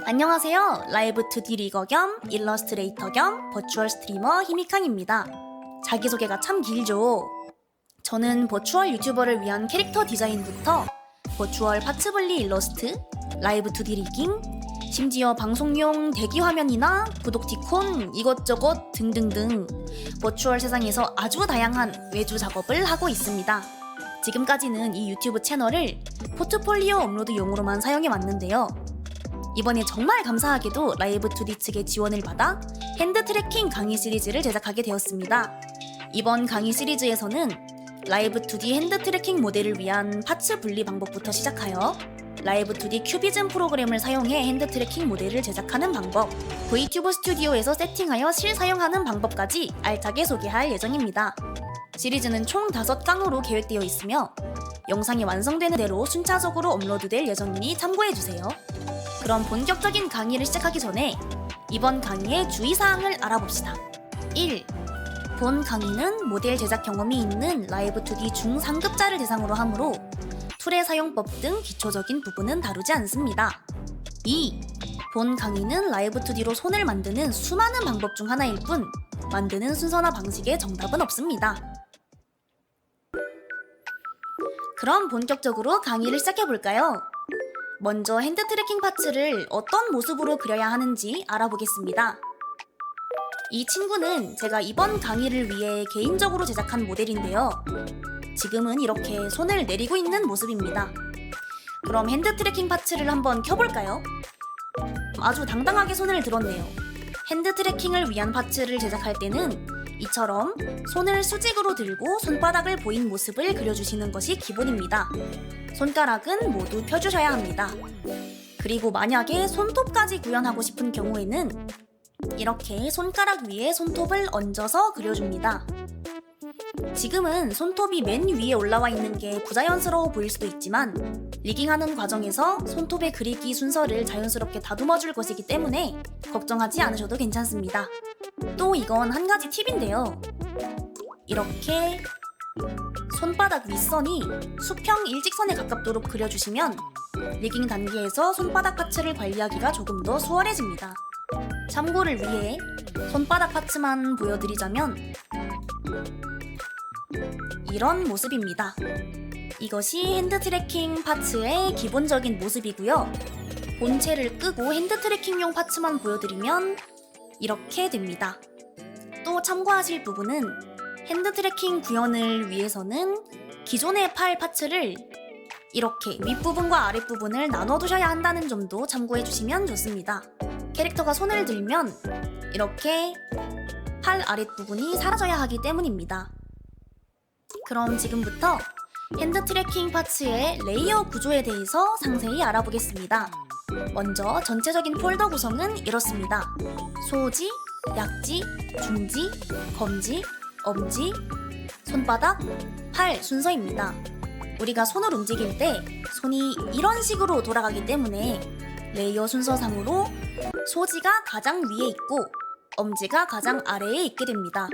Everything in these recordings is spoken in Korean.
안녕하세요. 라이브 2D 리거 겸 일러스트레이터 겸 버추얼 스트리머 히미캉입니다. 자기소개가 참 길죠? 저는 버추얼 유튜버를 위한 캐릭터 디자인부터 버추얼 파츠블리 일러스트, 라이브 2D 리깅, 심지어 방송용 대기 화면이나 구독티콘 이것저것 등등등 버추얼 세상에서 아주 다양한 외주 작업을 하고 있습니다. 지금까지는 이 유튜브 채널을 포트폴리오 업로드용으로만 사용해 왔는데요. 이번에 정말 감사하게도 라이브 2D 측의 지원을 받아 핸드 트래킹 강의 시리즈를 제작하게 되었습니다. 이번 강의 시리즈에서는 라이브 2D 핸드 트래킹 모델을 위한 파츠 분리 방법부터 시작하여 라이브 2D 큐비즘 프로그램을 사용해 핸드 트래킹 모델을 제작하는 방법, V튜브 스튜디오에서 세팅하여 실사용하는 방법까지 알차게 소개할 예정입니다. 시리즈는 총 5강으로 계획되어 있으며 영상이 완성되는 대로 순차적으로 업로드될 예정이니 참고해주세요. 그럼 본격적인 강의를 시작하기 전에 이번 강의의 주의사항을 알아봅시다. 1. 본 강의는 모델 제작 경험이 있는 라이브 2D 중상급자를 대상으로 하므로 툴의 사용법 등 기초적인 부분은 다루지 않습니다. 2. 본 강의는 라이브 2D로 손을 만드는 수많은 방법 중 하나일 뿐 만드는 순서나 방식에 정답은 없습니다. 그럼 본격적으로 강의를 시작해볼까요? 먼저 핸드 트래킹 파츠를 어떤 모습으로 그려야 하는지 알아보겠습니다. 이 친구는 제가 이번 강의를 위해 개인적으로 제작한 모델인데요. 지금은 이렇게 손을 내리고 있는 모습입니다. 그럼 핸드 트래킹 파츠를 한번 켜볼까요? 아주 당당하게 손을 들었네요. 핸드 트래킹을 위한 파츠를 제작할 때는 이처럼 손을 수직으로 들고 손바닥을 보인 모습을 그려주시는 것이 기본입니다. 손가락은 모두 펴주셔야 합니다. 그리고 만약에 손톱까지 구현하고 싶은 경우에는 이렇게 손가락 위에 손톱을 얹어서 그려줍니다. 지금은 손톱이 맨 위에 올라와 있는 게 부자연스러워 보일 수도 있지만 리깅하는 과정에서 손톱의 그리기 순서를 자연스럽게 다듬어 줄 것이기 때문에 걱정하지 않으셔도 괜찮습니다. 또 이건 한 가지 팁인데요. 이렇게 손바닥 윗선이 수평 일직선에 가깝도록 그려주시면 리깅 단계에서 손바닥 파츠를 관리하기가 조금 더 수월해집니다. 참고를 위해 손바닥 파츠만 보여드리자면 이런 모습입니다. 이것이 핸드 트래킹 파츠의 기본적인 모습이고요. 본체를 끄고 핸드 트래킹용 파츠만 보여드리면 이렇게 됩니다. 또 참고하실 부분은 핸드 트래킹 구현을 위해서는 기존의 팔 파츠를 이렇게 윗부분과 아랫부분을 나눠두셔야 한다는 점도 참고해주시면 좋습니다. 캐릭터가 손을 들면 이렇게 팔 아랫부분이 사라져야 하기 때문입니다. 그럼 지금부터 핸드 트래킹 파츠의 레이어 구조에 대해서 상세히 알아보겠습니다. 먼저 전체적인 폴더 구성은 이렇습니다. 소지, 약지, 중지, 검지, 엄지, 손바닥, 팔 순서입니다. 우리가 손을 움직일 때 손이 이런 식으로 돌아가기 때문에 레이어 순서상으로 소지가 가장 위에 있고 엄지가 가장 아래에 있게 됩니다.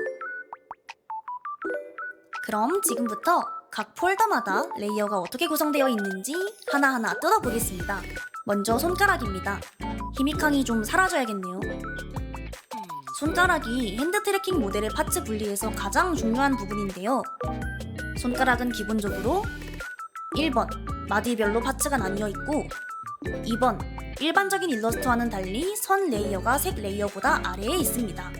그럼 지금부터 각 폴더마다 레이어가 어떻게 구성되어 있는지 하나하나 뜯어보겠습니다. 먼저 손가락입니다. 히미캉이 좀 사라져야겠네요. 손가락이 핸드 트래킹 모델의 파츠 분리에서 가장 중요한 부분인데요. 손가락은 기본적으로 1번 마디별로 파츠가 나뉘어 있고 2번 일반적인 일러스트와는 달리 선 레이어가 색 레이어보다 아래에 있습니다.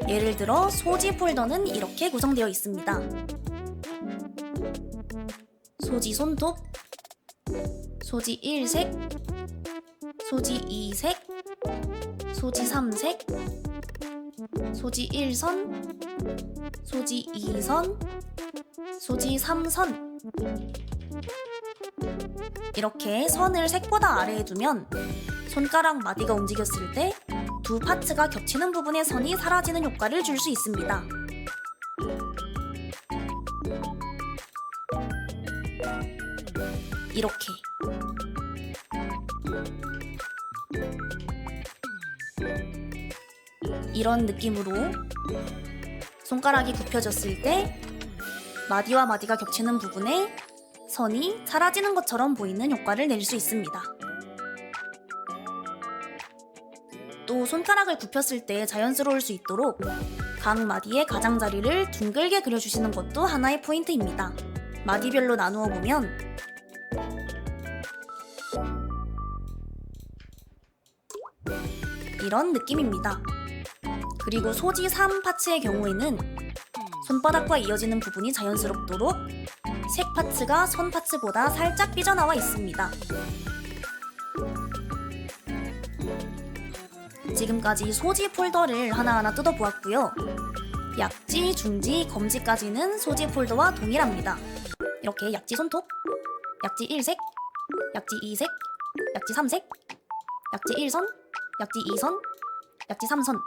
예를 들어 소지 폴더는 이렇게 구성되어 있습니다. 소지 손톱, 소지 1색, 소지 2색, 소지 3색, 소지 1선, 소지 2선, 소지 3선. 이렇게 선을 색보다 아래에 두면 손가락 마디가 움직였을 때 두 파츠가 겹치는 부분의 선이 사라지는 효과를 줄 수 있습니다. 이렇게 이런 느낌으로 손가락이 굽혀졌을 때 마디와 마디가 겹치는 부분에 선이 사라지는 것처럼 보이는 효과를 낼 수 있습니다. 또 손가락을 굽혔을 때 자연스러울 수 있도록 각 마디의 가장자리를 둥글게 그려주시는 것도 하나의 포인트입니다. 마디별로 나누어 보면 이런 느낌입니다. 그리고 소지 3 파츠의 경우에는 손바닥과 이어지는 부분이 자연스럽도록 색 파츠가 손 파츠보다 살짝 삐져나와 있습니다. 지금까지 소지 폴더를 하나하나 뜯어보았고요. 약지, 중지, 검지까지는 소지 폴더와 동일합니다. 이렇게 약지 손톱, 약지 1색, 약지 2색, 약지 3색, 약지 1선, 약지 2선, 약지 3선,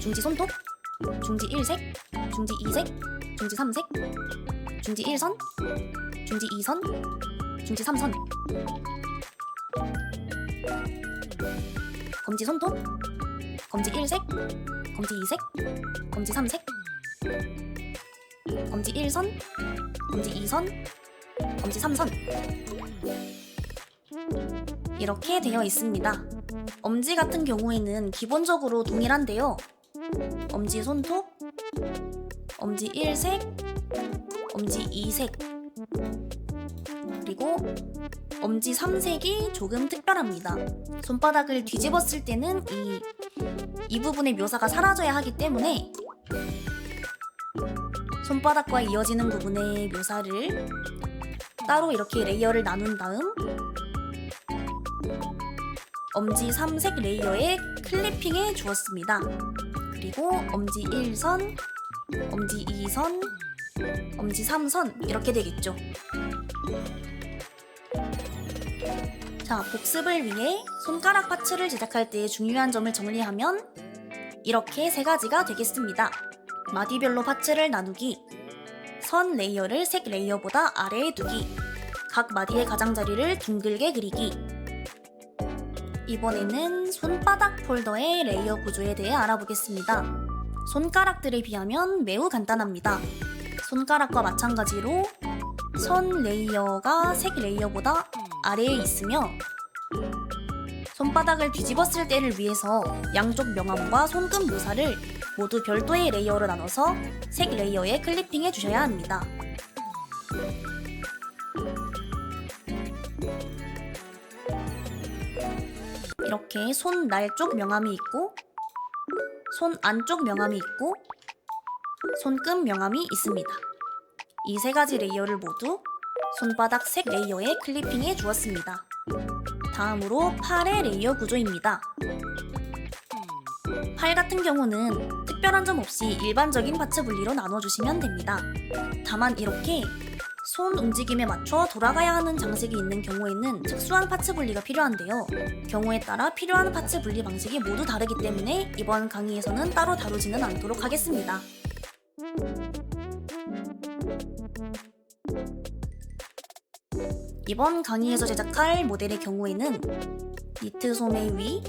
중지 손톱, 중지 1색, 중지 2색, 중지 3색, 중지 1선, 중지 2선, 중지 3선, 검지 손톱, 검지 1색, 검지 2색, 검지 3색, 검지 1선, 검지 2선, 검지 3선 이렇게 되어 있습니다. 엄지 같은 경우에는 기본적으로 동일한데요. 엄지 손톱, 엄지 1색, 엄지 2색, 그리고 엄지 3색이 조금 특별합니다. 손바닥을 뒤집었을 때는 이 부분의 묘사가 사라져야 하기 때문에 손바닥과 이어지는 부분의 묘사를 따로 이렇게 레이어를 나눈 다음 엄지 3색 레이어에 클리핑해 주었습니다. 그리고 엄지 1선, 엄지 2선, 엄지 3선 이렇게 되겠죠. 자, 복습을 위해 손가락 파츠를 제작할 때 중요한 점을 정리하면 이렇게 세 가지가 되겠습니다. 마디별로 파츠를 나누기, 선 레이어를 색 레이어보다 아래에 두기, 각 마디의 가장자리를 둥글게 그리기. 이번에는 손바닥 폴더의 레이어 구조에 대해 알아보겠습니다. 손가락들에 비하면 매우 간단합니다. 손가락과 마찬가지로 선 레이어가 색 레이어보다 아래에 있으며 손바닥을 뒤집었을 때를 위해서 양쪽 명암과 손끝 묘사를 모두 별도의 레이어로 나눠서 색 레이어에 클리핑해 주셔야 합니다. 이렇게 손 날 쪽 명암이 있고 손 안쪽 명암이 있고 손끝 명암이 있습니다. 이 세 가지 레이어를 모두 손바닥 색 레이어에 클리핑해 주었습니다. 다음으로 팔의 레이어 구조입니다. 팔 같은 경우는 특별한 점 없이 일반적인 파츠 분리로 나눠주시면 됩니다. 다만 이렇게 손 움직임에 맞춰 돌아가야 하는 장식이 있는 경우에는 특수한 파츠 분리가 필요한데요. 경우에 따라 필요한 파츠 분리 방식이 모두 다르기 때문에 이번 강의에서는 따로 다루지는 않도록 하겠습니다. 이번 강의에서 제작할 모델의 경우에는 니트 소매 위,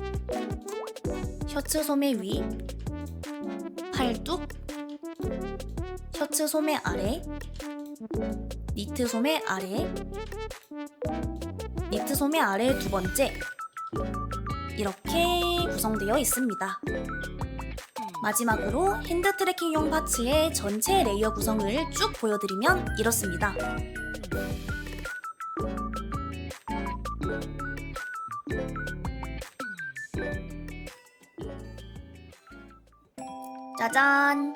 셔츠 소매 위, 팔뚝, 셔츠 소매 아래, 니트 소매 아래, 니트 소매 아래 두 번째 이렇게 구성되어 있습니다. 마지막으로 핸드 트래킹용 파츠의 전체 레이어 구성을 쭉 보여드리면 이렇습니다. 짜잔!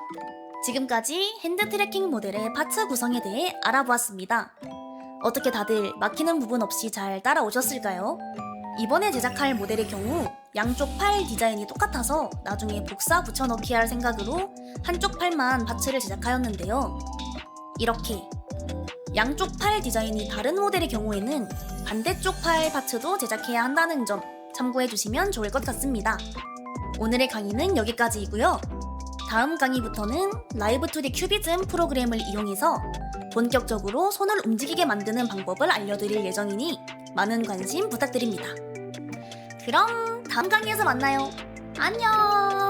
지금까지 핸드 트래킹 모델의 파츠 구성에 대해 알아보았습니다. 어떻게 다들 막히는 부분 없이 잘 따라오셨을까요? 이번에 제작할 모델의 경우 양쪽 팔 디자인이 똑같아서 나중에 복사 붙여넣기 할 생각으로 한쪽 팔만 파츠를 제작하였는데요. 이렇게 양쪽 팔 디자인이 다른 모델의 경우에는 반대쪽 팔 파츠도 제작해야 한다는 점 참고해주시면 좋을 것 같습니다. 오늘의 강의는 여기까지이고요. 다음 강의부터는 라이브 2D 큐비즘 프로그램을 이용해서 본격적으로 손을 움직이게 만드는 방법을 알려드릴 예정이니 많은 관심 부탁드립니다. 그럼 다음 강의에서 만나요. 안녕!